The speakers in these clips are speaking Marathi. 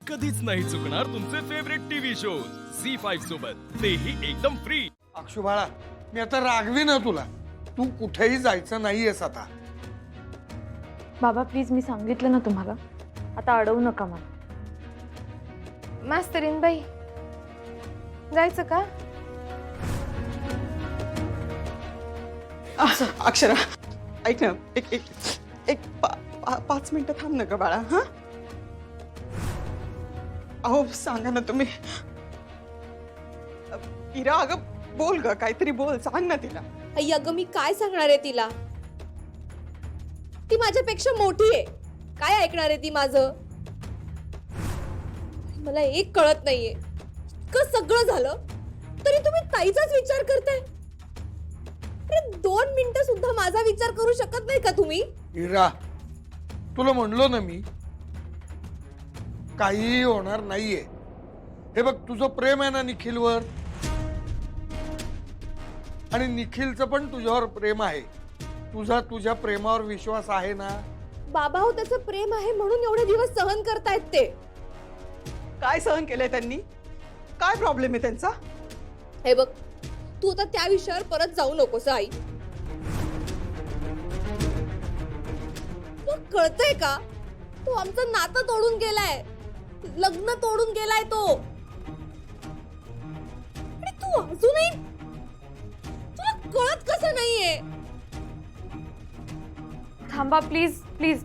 कधीच नाही चुकणार तुमचे फेवरेट टीव्ही शोज झी5 सोबत, तेही एकदम फ्री। अक्षू बाळा, मी आता रागवी ना तुला, तू कुठेही जायचं नाहीयेस आता। बाबा प्लीज, मी सांगितलं ना तुम्हाला, आता अडवू नका मला। मास्तरीन बाई, जायचं का? अक्षरा, ऐक ना, एक एक एक 5 मिनिटं थांब ना ग बाळा। हा, अहो सांगा ना तुम्ही। इरा, अगं बोल ग, काहीतरी बोल, सांग ना तिला। आई अगं, मी काय सांगणार आहे तिला? ती माझ्यापेक्षा मोठी आहे, काय ऐकणार आहे ती माझं? मला एक कळत नाहीये, इतकं सगळं झालं तरी तुम्ही ताईचाच विचार करताय। अरे 2 मिनिटं सुद्धा माझा विचार करू शकत नाही का तुम्ही? इरा, तुला म्हणलो ना मी, काहीही होणार नाहीये। हे बघ, तुझं प्रेम आहे ना निखिलवर, आणि निखिलचं पण तुझ्यावर प्रेम आहे। तुझा तुझ्या प्रेमावर विश्वास आहे ना? बाबा हो, त्याचं प्रेम आहे म्हणून एवढे दिवस सहन करतायत ते। काय सहन केलंय त्यांनी? काय प्रॉब्लेम आहे त्यांचा? हे बघ, तू आता त्या विषयावर परत जाऊ नकोस आई। तुला कळतंय का? तो आमचं नातं तोडून गेलाय, लग्न तोडून गेलाय तो। आणि तू अजूनही, तुला कळत कसं नाहीये? थांबा प्लीज प्लीज,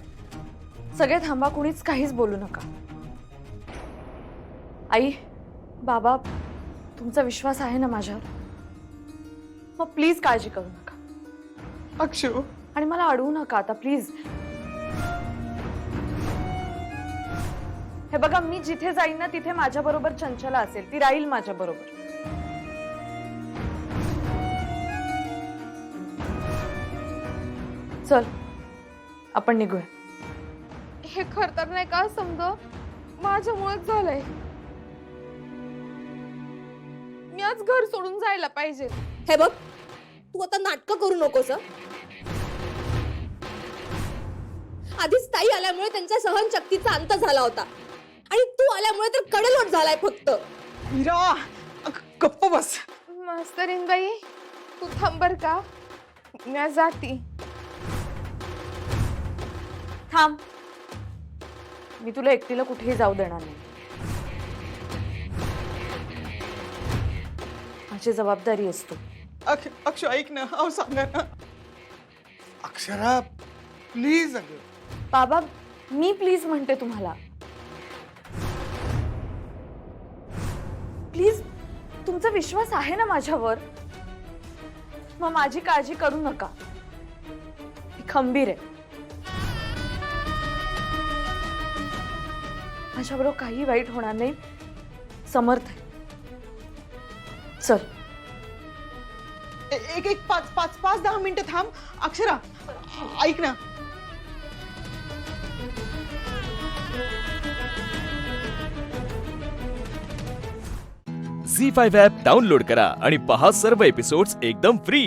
सगळे थांबा, कुणीच काहीच बोलू नका। आई, बाबा, तुमचा विश्वास आहे ना माझ्यावर? मग प्लीज काळजी करू नका अक्षू, आणि मला अडवू नका आता प्लीज। हे बघा, मी जिथे जाईन ना तिथे माझ्या बरोबर चंचला असेल, ती राहील माझ्या बरोबर। चल आपण निघूया। हे खर तर नाही का समज, माझ्यामुळेच झालंय। मी आज घर सोडून जायला पाहिजे। हे बघ, तू आता नाटकं करू नकोस हं? आधीच ताई आल्यामुळे त्यांच्या सहनशक्तीचा अंत झाला होता, आणि तू आल्यामुळे तर कडेलोट झालाय फक्त। इरा, गप्प बस। मास्तरीन बाई, तू थांबर का? मी जाती। थांब, मी तुला एकटीला कुठेही जाऊ देणार नाही। माझी जबाबदारी असतो। अक्षू ऐक ना, अहो सांगा ना। अक्षरा प्लीज। अगं बाबा, मी प्लीज म्हणते तुम्हाला, प्लीज, तुमचा विश्वास आहे ना माझ्यावर? मग माझी काळजी करू नका, मी खंबीर आहे। माझ्याबरोबर काही वाईट होणार नाही, समर्थ आहे। चल, एक 5-10 मिनिटं थांब। अक्षरा ऐक ना। झी5 ॲप डाउनलोड करा आणि पहा सर्व एपिसोड्स एकदम फ्री।